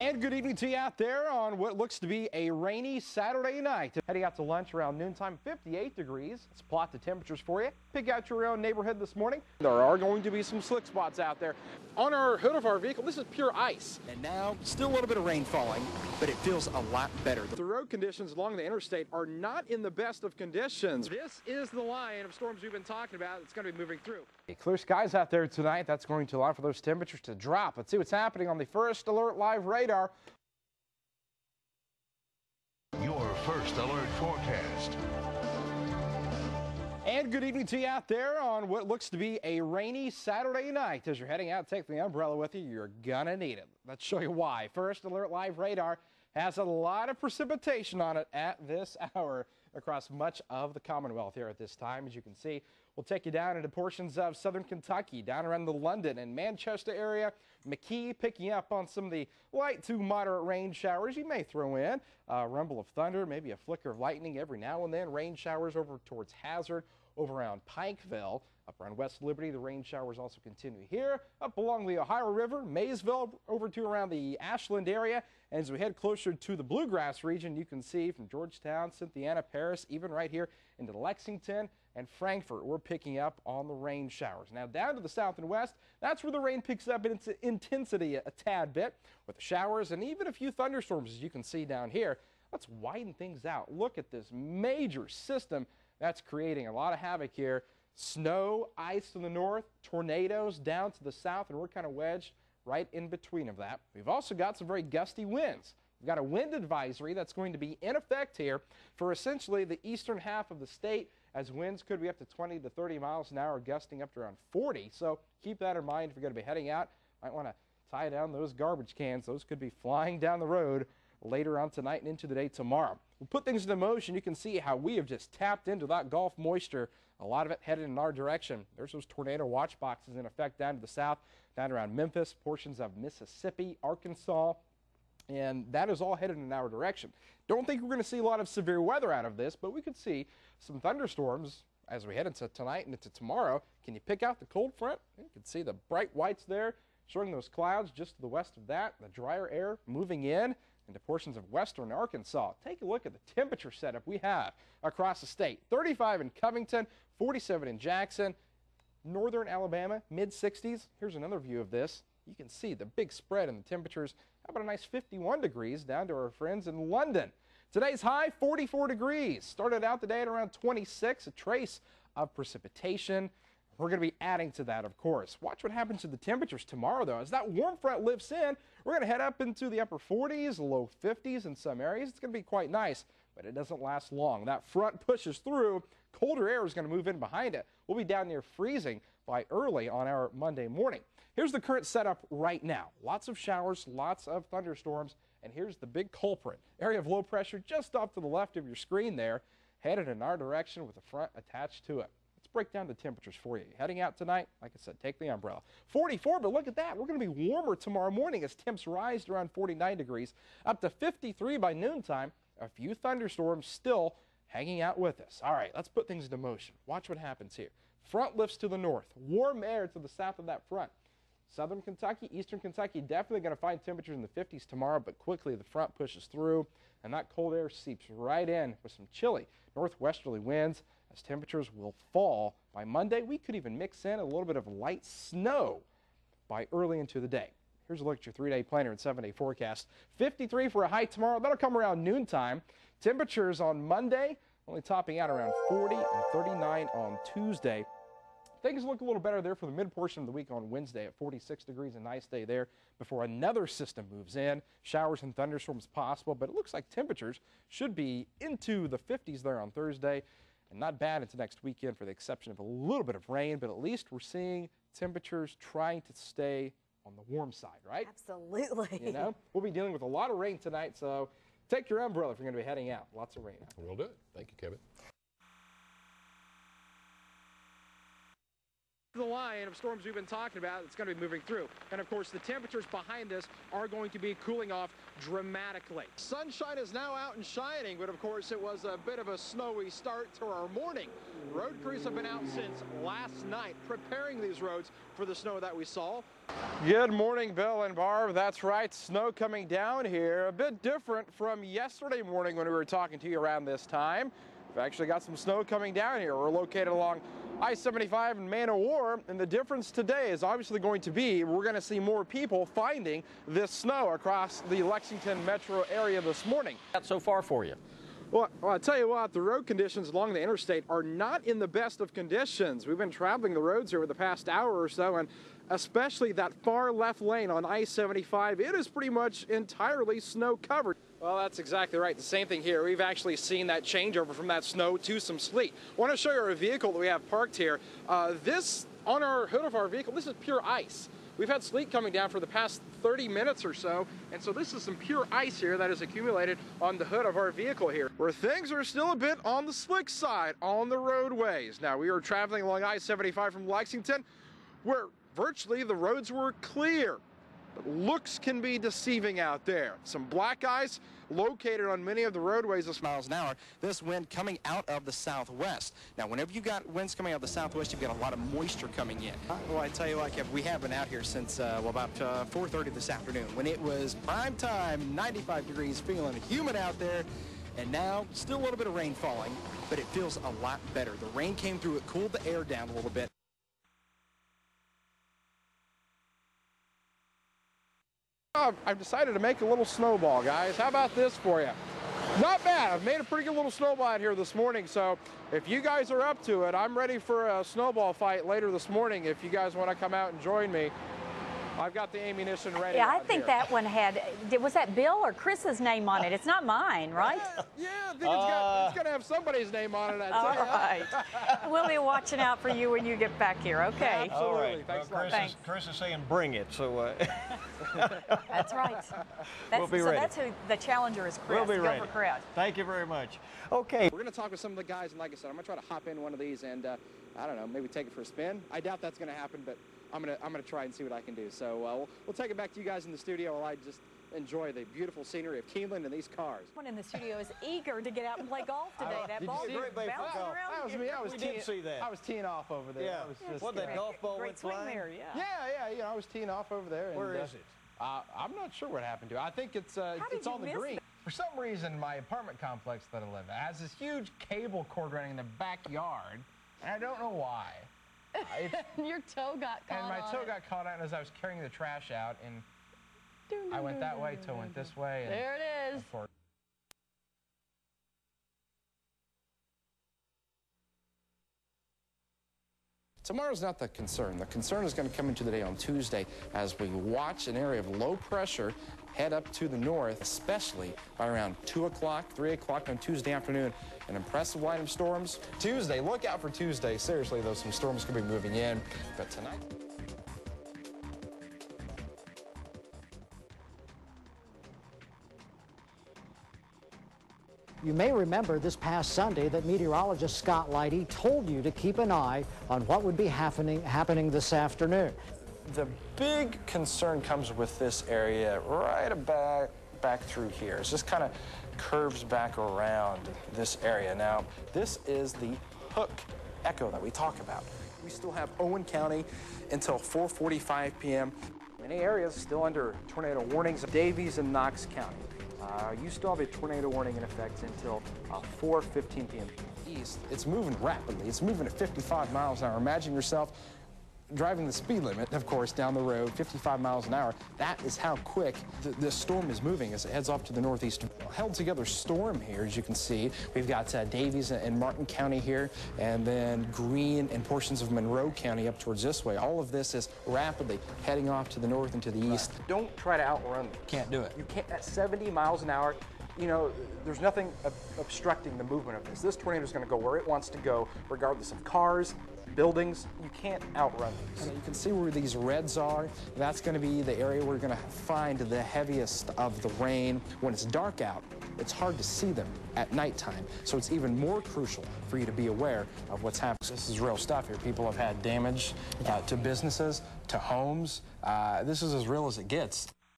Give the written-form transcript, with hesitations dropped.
And good evening to you out there on what looks to be a rainy Saturday night. Heading out to lunch around noontime, 58 degrees. Let's plot the temperatures for you. Pick out your own neighborhood this morning. There are going to be some slick spots out there. On our hood of our vehicle, this is pure ice. And now, still a little bit of rain falling, but it feels a lot better. The road conditions along the interstate are not in the best of conditions. This is the line of storms we've been talking about. It's going to be moving through. Clear skies out there tonight. That's going to allow for those temperatures to drop. Let's see what's happening on the First Alert Live radar. Your First Alert forecast. And good evening to you out there on what looks to be a rainy Saturday night. As you're heading out, take the umbrella with you. You're gonna need it. Let's show you why. First Alert Live radar has a lot of precipitation on it at this hour across much of the Commonwealth here at this time. As you can see, we'll take you down into portions of southern Kentucky, down around the London and Manchester area. McKee picking up on some of the light to moderate rain showers. You may throw in a rumble of thunder, maybe a flicker of lightning every now and then. Rain showers over towards Hazard, over around Pikeville. Up around West Liberty, the rain showers also continue here. Up along the Ohio River, Maysville, over to around the Ashland area. And as we head closer to the Bluegrass region, you can see from Georgetown, Cynthiana, Paris, even right here into Lexington and Frankfort, we're picking up on the rain showers. Now down to the south and west, that's where the rain picks up in its intensity a tad bit with the showers and even a few thunderstorms, as you can see down here. Let's widen things out. Look at this major system that's creating a lot of havoc here. Snow, ice to the north, tornadoes down to the south, and we're kind of wedged right in between of that. We've also got some very gusty winds. We've got a wind advisory that's going to be in effect here for essentially the eastern half of the state, as winds could be up to 20 to 30 miles an hour, gusting up to around 40. So keep that in mind if you're going to be heading out. Might want to tie down those garbage cans. Those could be flying down the road later on tonight and into the day tomorrow. We'll put things into motion. You can see how we have just tapped into that Gulf moisture. A lot of it headed in our direction. There's those tornado watch boxes in effect down to the south, down around Memphis, portions of Mississippi, Arkansas, and that is all headed in our direction. Don't think we're going to see a lot of severe weather out of this, but we could see some thunderstorms as we head into tonight and into tomorrow. Can you pick out the cold front? You can see the bright whites there showing those clouds just to the west of that, the drier air moving in into portions of western Arkansas. Take a look at the temperature setup we have across the state. 35 in Covington, 47 in Jackson, northern Alabama, mid-60s. Here's another view of this. You can see the big spread in the temperatures. How about a nice 51 degrees down to our friends in London? Today's high, 44 degrees. Started out the day at around 26, a trace of precipitation. We're going to be adding to that, of course. Watch what happens to the temperatures tomorrow, though. As that warm front lifts in, we're going to head up into the upper 40s, low 50s in some areas. It's going to be quite nice, but it doesn't last long. That front pushes through. Colder air is going to move in behind it. We'll be down near freezing by early on our Monday morning. Here's the current setup right now. Lots of showers, lots of thunderstorms, and here's the big culprit. Area of low pressure just off to the left of your screen there, headed in our direction with the front attached to it. Break down the temperatures for you. Heading out tonight, like I said, take the umbrella. 44, but look at that. We're going to be warmer tomorrow morning as temps rise to around 49 degrees, up to 53 by noontime. A few thunderstorms still hanging out with us. All right, let's put things into motion. Watch what happens here. Front lifts to the north, warm air to the south of that front. Southern Kentucky, eastern Kentucky, definitely going to find temperatures in the 50s tomorrow, but quickly the front pushes through, and that cold air seeps right in with some chilly northwesterly winds. As temperatures will fall by Monday, we could even mix in a little bit of light snow by early into the day. Here's a look at your 3-day planner and 7-day forecast. 53 for a high tomorrow. That'll come around noontime. Temperatures on Monday only topping out around 40 and 39 on Tuesday. Things look a little better there for the mid portion of the week on Wednesday at 46 degrees. A nice day there before another system moves in. Showers and thunderstorms possible, but it looks like temperatures should be into the 50s there on Thursday. And not bad into next weekend for the exception of a little bit of rain, but at least we're seeing temperatures trying to stay on the warm side, right? Absolutely. You know, we'll be dealing with a lot of rain tonight, so take your umbrella if you're going to be heading out. Lots of rain out there. We'll do it. Thank you, Kevin. The line of storms we've been talking about, it's going to be moving through. And of course, the temperatures behind this are going to be cooling off dramatically. Sunshine is now out and shining, but of course, it was a bit of a snowy start to our morning. Road crews have been out since last night preparing these roads for the snow that we saw. Good morning, Bill and Barb. That's right, snow coming down here. A bit different from yesterday morning when we were talking to you around this time. We've actually got some snow coming down here. We're located along I-75 and Man o' War, and the difference today is obviously going to be we're going to see more people finding this snow across the Lexington metro area this morning. Not so far for you. Well, I'll tell you what, the road conditions along the interstate are not in the best of conditions. We've been traveling the roads here over the past hour or so, and especially that far left lane on I-75, it is pretty much entirely snow covered. Well, that's exactly right. The same thing here. We've actually seen that changeover from that snow to some sleet. I want to show you our vehicle that we have parked here. This, on our hood of our vehicle, this is pure ice. We've had sleet coming down for the past 30 minutes or so, and so this is some pure ice here that is accumulated on the hood of our vehicle here, where things are still a bit on the slick side on the roadways. Now, we are traveling along I-75 from Lexington, where virtually the roads were clear. But looks can be deceiving out there. Some black ice located on many of the roadways of miles an hour. This wind coming out of the southwest. Now, whenever you got winds coming out of the southwest, you've got a lot of moisture coming in. Well, I tell you what, Kev, we have been out here since about 4:30 this afternoon, when it was prime time, 95 degrees, feeling humid out there. And now, still a little bit of rain falling, but it feels a lot better. The rain came through, it cooled the air down a little bit. I've decided to make a little snowball, guys. How about this for you? Not bad. I've made a pretty good little snowball out here this morning, so if you guys are up to it, I'm ready for a snowball fight later this morning if you guys want to come out and join me. I've got the ammunition ready. Yeah, I think that one had, was that Bill or Chris's name on it? It's not mine, right? Yeah, I think it's going to have somebody's name on it. All right. We'll be watching out for you when you get back here, okay? Absolutely. All right. Thanks well, a lot. Chris is saying bring it, so... That's right. We'll be ready. So that's who the challenger is, Chris. We'll be ready. Go for Chris. Thank you very much. Okay. We're going to talk with some of the guys, and like I said, I'm going to try to hop in one of these and, I don't know, maybe take it for a spin. I doubt that's going to happen, but I'm gonna try and see what I can do. So we'll take it back to you guys in the studio while I just enjoy the beautiful scenery of Keeneland and these cars. Someone in the studio is eager to get out and play golf today. That ball's bouncing around. That was me. We did see that. I was teeing off over there. Yeah. I was just, What, that golf ball went flying? There, yeah. Yeah. You know, I was teeing off over there. And, Where is it? I'm not sure what happened to it. I think it's on the green. For some reason, my apartment complex that I live at has this huge cable cord running in the backyard, and I don't know why. Your toe got caught and my toe got caught on it as I was carrying the trash out, and I went that way, toe went this way. And there it is. Tomorrow's not the concern. The concern is going to come into the day on Tuesday as we watch an area of low pressure head up to the north, especially by around 2 o'clock, 3 o'clock on Tuesday afternoon. An impressive line of storms. Tuesday, look out for Tuesday. Seriously, though, some storms could be moving in. But tonight... You may remember this past Sunday that meteorologist Scott Lighty told you to keep an eye on what would be happening this afternoon. The big concern comes with this area right back through here. It just kind of curves back around this area. Now, this is the hook echo that we talk about. We still have Owen County until 4:45 p.m. Many areas still under tornado warnings. Davies and Knox County. You still have a tornado warning in effect until 4:15 p.m. East, it's moving rapidly. It's moving at 55 miles an hour. Imagine yourself driving the speed limit, of course, down the road, 55 miles an hour. That is how quick this storm is moving as it heads off to the northeast. Held together storm here, as you can see. We've got Davies and Martin County here, and then Greene and portions of Monroe County up towards this way. All of this is rapidly heading off to the north and to the east. Don't try to outrun them. Can't do it. You can't, at 70 miles an hour, you know, there's nothing obstructing the movement of this. This tornado is going to go where it wants to go, regardless of cars, buildings. You can't outrun these. And you can see where these reds are. That's going to be the area we're going to find the heaviest of the rain. When it's dark out, it's hard to see them at nighttime. So it's even more crucial for you to be aware of what's happening. This is real stuff here. People have had damage to businesses, to homes. This is as real as it gets.